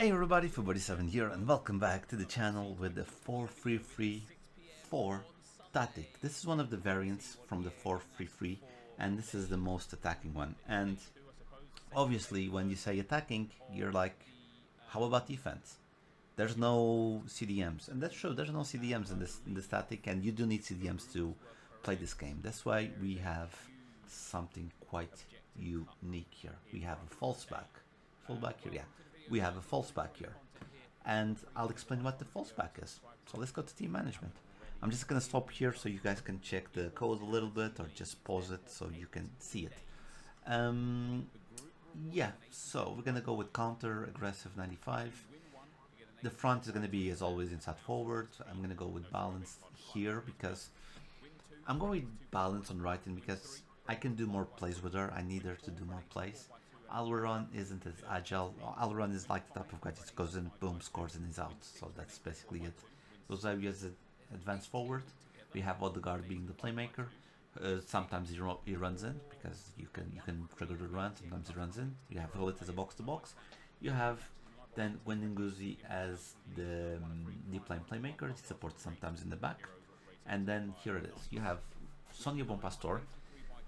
Hey everybody, Footbody7 here and welcome back to the channel with the 4-3-3-4 tactic. This is one of the variants from the 4-3-3 and this is the most attacking one. And obviously when you say attacking, you're like, how about defense? There's no CDMs, and that's true, there's no CDMs in this tactic, and you do need CDMs to play this game. That's why we have something quite unique here. We have a false back. Fullback here, yeah. We have a false back here. And I'll explain what the false back is. So let's go to team management. I'm just gonna stop here so you guys can check the code a little bit or just pause it so you can see it. Yeah, so we're gonna go with counter aggressive 95. The front is gonna be as always inside forward. I'm gonna go with balance here because I'm going with balance on Writing because I can do more plays with her. I need her to do more plays. Alvaron isn't as agile. Alvaron is like the type of guy that goes in, boom, scores and is out. So that's basically it. Those areas advance forward. We have Odegaard being the playmaker. Sometimes he runs in because you can trigger the run. Sometimes he runs in. You have Hullet as a box to box. You have then Wendenguzi as the deep line playmaker. He supports sometimes in the back. And then here it is. You have Sonia Bonpastor,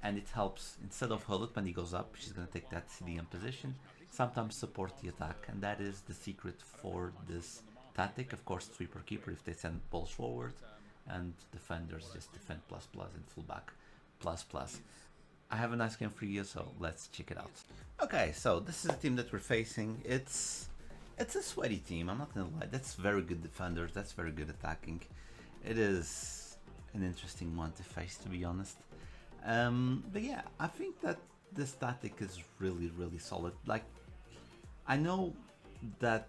and it helps. Instead of Hullet, when he goes up, she's going to take that CDM position, sometimes support the attack, and that is the secret for this tactic. Of course, sweeper keeper if they send balls forward, and defenders just defend plus plus and fullback plus plus. I have a nice game for you, so let's check it out. Okay, so this is the team that we're facing. It's a sweaty team, I'm not gonna lie. That's very good defenders, that's very good attacking. It is an interesting one to face, to be honest. But yeah, I think that the static is really solid. Like, I know that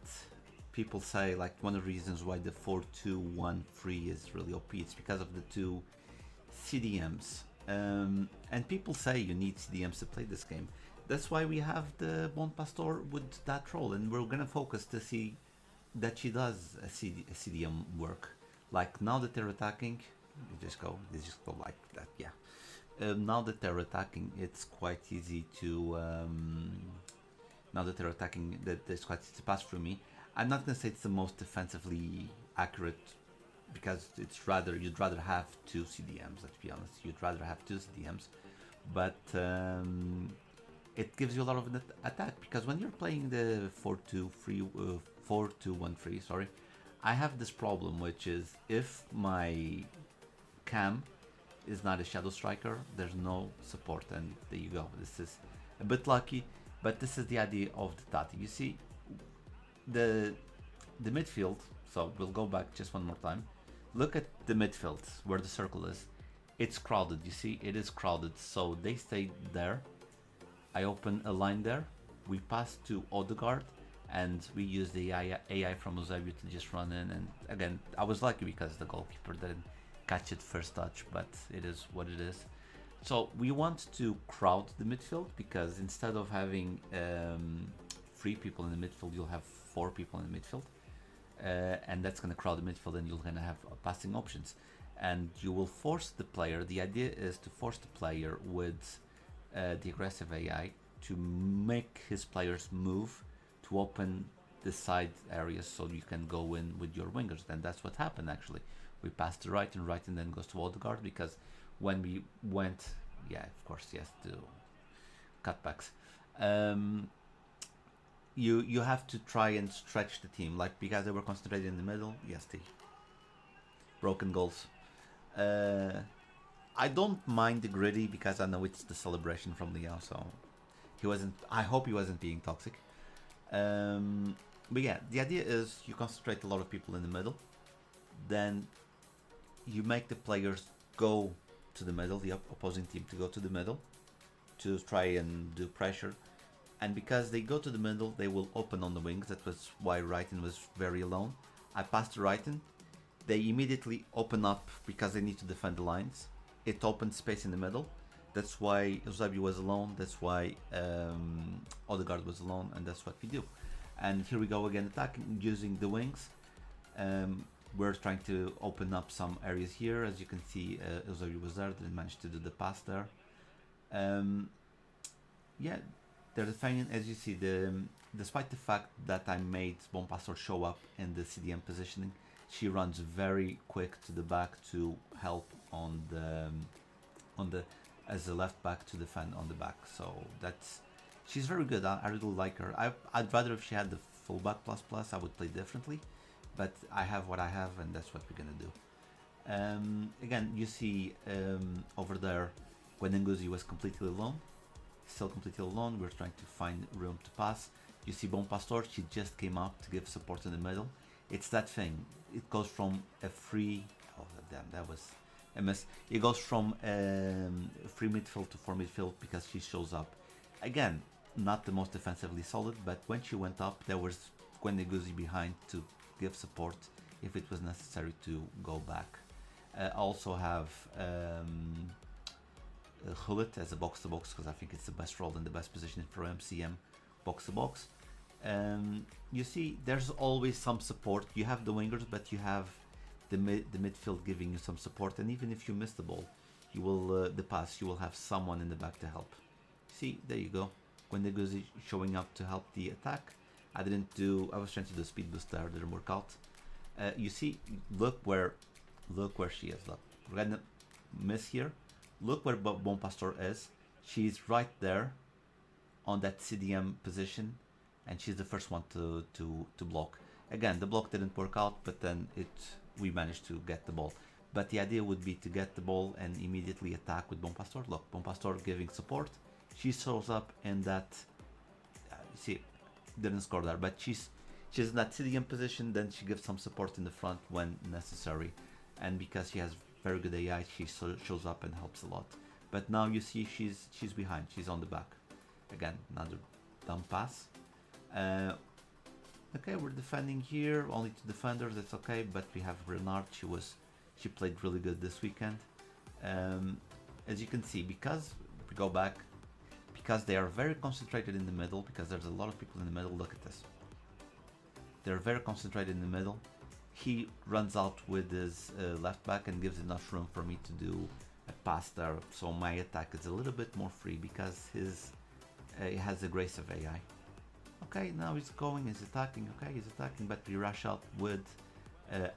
people say like one of the reasons why the 4-2-1-3 is really OP, it's because of the two CDMs. And people say you need CDMs to play this game. That's why we have the Bon Pastor with that role, and we're gonna focus to see that she does a CDM work. Like now that they're attacking, they just go like that, yeah. Now that they're attacking, it's quite easy to. Now that they're attacking, it's quite easy to pass through me. I'm not gonna say it's the most defensively accurate because you'd rather have two CDMs. Let's be honest, you'd rather have two CDMs, but it gives you a lot of attack because when you're playing the 4-2-1-3, sorry, I have this problem, which is if my cam is not a shadow striker, there's no support, and there you go. This is a bit lucky, but this is the idea of the tactic. You see, the midfield. So we'll go back just one more time. Look at the midfield where the circle is. It's crowded. You see, it is crowded. So they stay there. I open a line there. We pass to Odegaard, and we use the AI from Eusebio to just run in. And again, I was lucky because the goalkeeper didn't catch it first touch, but it is what it is. So we want to crowd the midfield because instead of having 3 people in the midfield, you'll have 4 people in the midfield, and that's going to crowd the midfield, and you're going to have passing options, and you will force the player. The idea is to force the player with the aggressive AI to make his players move to open the side areas so you can go in with your wingers. And that's what happened actually. We passed to right and then goes to Odegaard because when we went, yeah, of course, yes, to cutbacks. You have to try and stretch the team, like because they were concentrated in the middle. Yes, the broken goals. I don't mind the gritty because I know it's the celebration from Leo, so he wasn't. I hope he wasn't being toxic. But yeah, the idea is you concentrate a lot of people in the middle, then you make the players go to the middle, the opposing team to go to the middle to try and do pressure. And because they go to the middle, they will open on the wings. That was why Wrighton was very alone. I passed to Wrighton. They immediately open up because they need to defend the lines. It opened space in the middle. That's why Eusebio was alone. That's why Odegaard was alone. And that's what we do. And here we go again, attacking using the wings. We're trying to open up some areas here. As you can see, Eusebio was there, didn't manage to do the pass there. Yeah, they're defending, as you see, despite the fact that I made Bon Pastor show up in the CDM positioning, she runs very quick to the back to help on the as a left back to defend on the back. So that's she's very good. I really like her. I'd rather if she had the fullback plus plus, I would play differently, but I have what I have, and that's what we're gonna do. Again, you see over there, Guenenguzi was completely alone, still completely alone. We're trying to find room to pass. You see Bon Pastor, she just came up to give support in the middle. It's that thing. It goes from a free. Oh damn, that was a miss. It goes from free midfield to four midfield because she shows up. Again, not the most defensively solid, but when she went up, there was Guenenguzi behind to give support if it was necessary to go back. Also have Hullet as a box to box because I think it's the best role and the best position for MCM box to box. You see, there's always some support. You have the wingers, but you have the midfield giving you some support. And even if you miss the ball, you will the pass, you will have someone in the back to help. See, there you go. When the Guzi showing up to help the attack. I was trying to do speed boost there, didn't work out. You see, look where she is. Look, we're gonna miss here. Look where Bon Pastor is. She's right there on that CDM position, and she's the first one to block. Again, the block didn't work out, but then we managed to get the ball. But the idea would be to get the ball and immediately attack with Bon Pastor. Look, Bon Pastor giving support. She shows up in that. See, didn't score there, but she's in that CDM position. Then she gives some support in the front when necessary, and because she has very good AI, she shows up and helps a lot. But now you see she's behind. She's on the back. Again, another dumb pass. Okay, we're defending here. Only two defenders. That's okay. But we have Renard. She played really good this weekend. As you can see, because we go back, because they are very concentrated in the middle. Because there's a lot of people in the middle. Look at this. They're very concentrated in the middle. He runs out with his left back and gives enough room for me to do a pass there. So my attack is a little bit more free because he has the grace of AI. Okay, now he's attacking. Okay, he's attacking, but we rush out with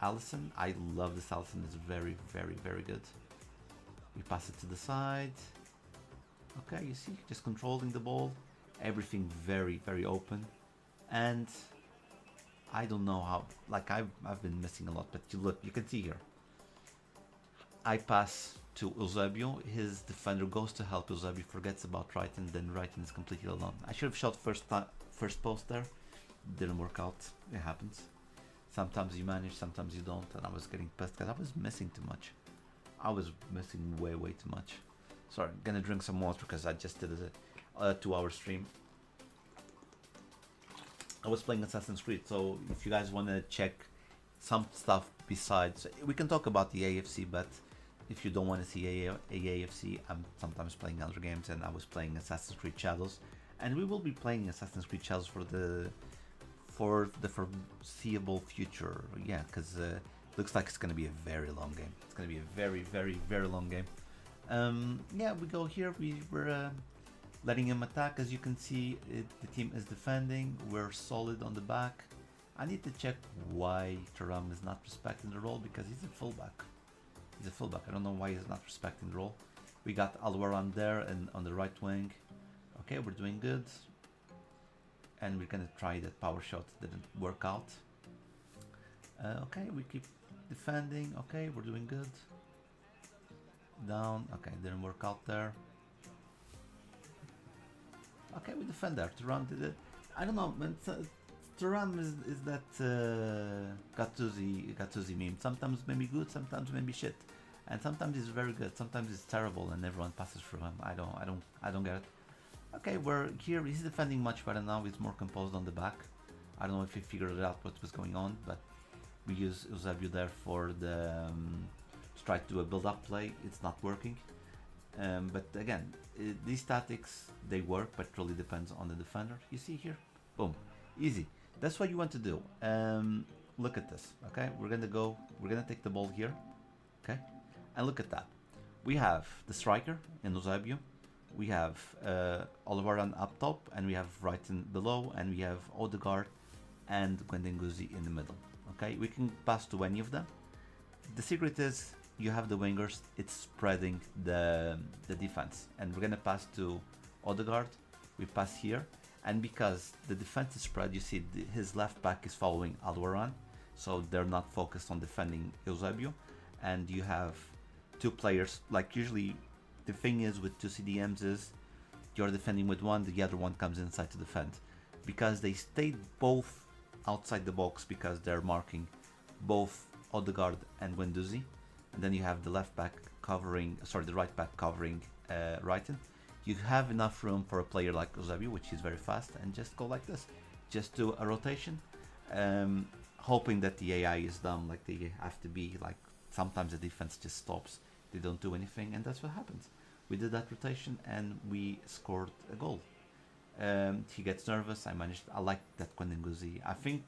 Allison. I love this Allison. It's very, very, very good. We pass it to the side. Okay, you see, just controlling the ball. Everything very, very open. And I don't know how, like I've been missing a lot, but you can see here. I pass to Eusebio, his defender goes to help Eusebio, forgets about Triton, then Triton is completely alone. I should have shot first post there, didn't work out, it happens. Sometimes you manage, sometimes you don't, and I was getting pissed because I was missing too much. I was missing way too much. Sorry, I'm gonna drink some water because I just did a 2-hour stream. I was playing Assassin's Creed, so if you guys want to check some stuff besides, we can talk about the AFC, but if you don't want to see AFC, I'm sometimes playing other games, and I was playing Assassin's Creed Shadows, and we will be playing Assassin's Creed Shadows for the foreseeable future. Yeah, because looks like it's going to be a very long game. It's going to be a very, very, very long game. Yeah, we go here. We're letting him attack. As you can see, the team is defending. We're solid on the back. I need to check why Thuram is not respecting the role, because he's a fullback. He's a fullback. I don't know why he's not respecting the role. We got Alwaran there and on the right wing. Okay, we're doing good. And we're gonna try that power shot. Didn't work out. Okay, we keep defending. Okay, we're doing good. Down. Okay, didn't work out there. Okay, we defend there. Thuram did it. I don't know, man. Thuram is that Gattuso meme. Sometimes maybe good, sometimes maybe shit, and sometimes he's very good. Sometimes it's terrible, and everyone passes through him. I don't get it. Okay, we're here. He's defending much better now. He's more composed on the back. I don't know if he figured out what was going on, but we use Eusebio there for the to try to do a build-up play. It's not working. But again, these tactics, they work, but it really depends on the defender. You see here, boom, easy. That's what you want to do. Look at this. Okay, we're gonna take the ball here. Okay, and look at that. We have the striker in Eusebio. we have Olivaran up top, and we have Brighton below, and we have Odegaard and Guendouzi in the middle. Okay, we can pass to any of them. The secret is you have the wingers, it's spreading the defense, and we're gonna pass to Odegaard. We pass here, and because the defense is spread, you see his left back is following Alvaran, so they're not focused on defending Eusebio, and you have two players. Like usually, the thing is with two CDMs is you're defending with one, the other one comes inside to defend, because they stayed both outside the box because they're marking both Odegaard and Guendouzi, and then you have the left back covering, sorry, the right back covering Brighton. You have enough room for a player like Eusebio, which is very fast, and just go like this. Just do a rotation, hoping that the AI is dumb, like they have to be. Like sometimes the defense just stops, they don't do anything, and that's what happens. We did that rotation and we scored a goal. He gets nervous. I like that Guendouzi. I think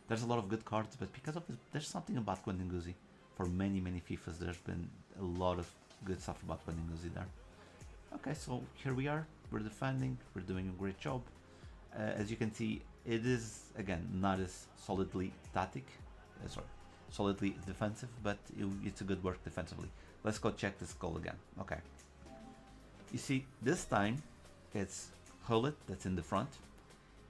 there's a lot of good cards, but because of this, there's something about Guendouzi. For many FIFAs, there's been a lot of good stuff about Guendouzi there. Okay, so here we are. We're defending. We're doing a great job. As you can see, it is again not as solidly solidly defensive, but it's a good work defensively. Let's go check this goal again. Okay. You see, this time it's Hullet that's in the front.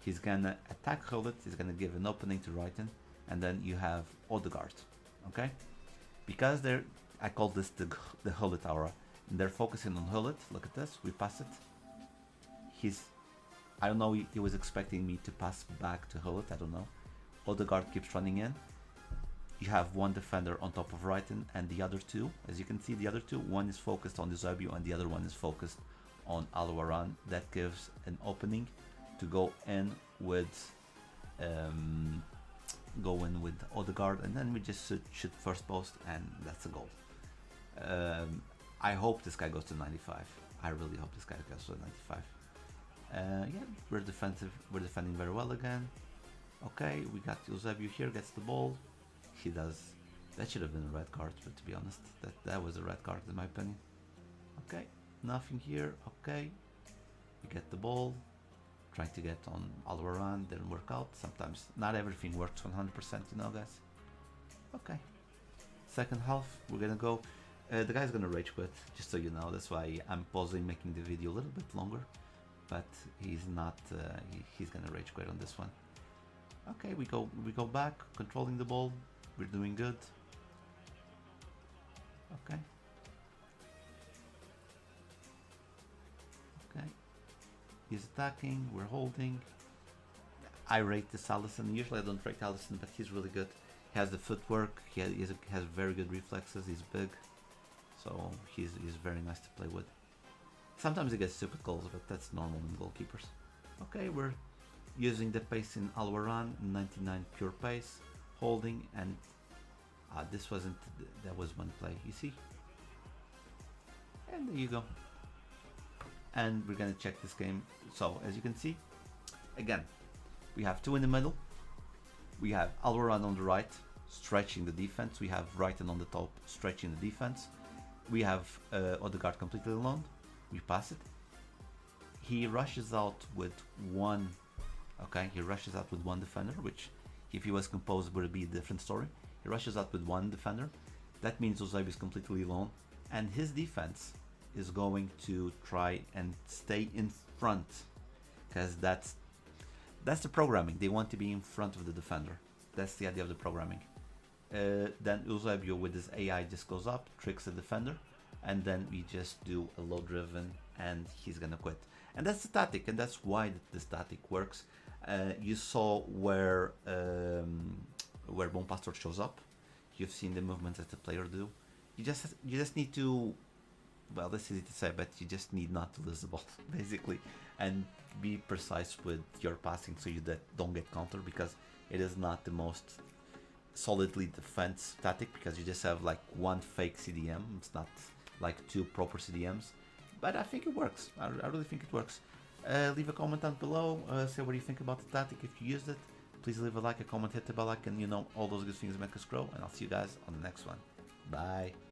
He's gonna attack Hullet. He's gonna give an opening to Brighton, and then you have Odegaard. Okay, because I call this the Hullet aura. And they're focusing on Hullet. Look at this. We pass it. I don't know. He was expecting me to pass back to Hullet. I don't know. Odegaard keeps running in. You have one defender on top of Brighton, and the other two, as you can see, the other two, one is focused on Eusebio and the other one is focused on Alvaran. That gives an opening to go in with Odegaard, and then we just shoot first post, and that's a goal. I hope this guy goes to 95. I really hope this guy goes to 95. Yeah, we're defensive. We're defending very well again. Okay, we got Eusebio here, gets the ball. He does. That should have been a red card, but to be honest, that was a red card in my opinion. Okay, nothing here. Okay, we get the ball. Trying to get on Alvaran, didn't work out. Sometimes not everything works 100%, you know, guys. Okay, second half, we're gonna go. The guy's gonna rage quit, just so you know. That's why I'm pausing, making the video a little bit longer. But he's not. He's gonna rage quit on this one. Okay, we go back, controlling the ball. We're doing good. Okay. Okay. He's attacking. We're holding. I rate this Alisson. Usually I don't rate Alisson, but he's really good. He has the footwork. He has very good reflexes. He's big, so he's very nice to play with. Sometimes he gets stupid goals, but that's normal in goalkeepers. Okay, we're using the pace in Alvaran, 99 pure pace, holding, and this wasn't, that was one play, you see? And there you go. And we're gonna check this game. So, as you can see, again, we have two in the middle. We have Alvaran on the right, stretching the defense. We have Brighton on the top, stretching the defense. We have Odegaard completely alone. We pass it. He rushes out with one. Okay, he rushes out with one defender, which if he was composed would be a different story. He rushes out with one defender. That means Eusebio is completely alone, and his defense is going to try and stay in front, because that's the programming. They want to be in front of the defender. That's the idea of the programming. Then Eusebio with his AI just goes up, tricks the defender, and then we just do a low driven, and he's gonna quit. And that's the tactic, and that's why this tactic works. You saw where Bonpastor shows up. You've seen the movements that the player do. You just need to, well, that's easy to say, but you just need not to lose the ball basically, and be precise with your passing so you don't get countered, because it is not the most solidly defense tactic, because you just have like one fake CDM. It's not like two proper CDMs, but I think it works. I really think it works. Leave a comment down below, say what you think about the tactic. If you used it, please leave a like, a comment, hit the bell icon, all those good things make us grow, and I'll see you guys on the next one. Bye.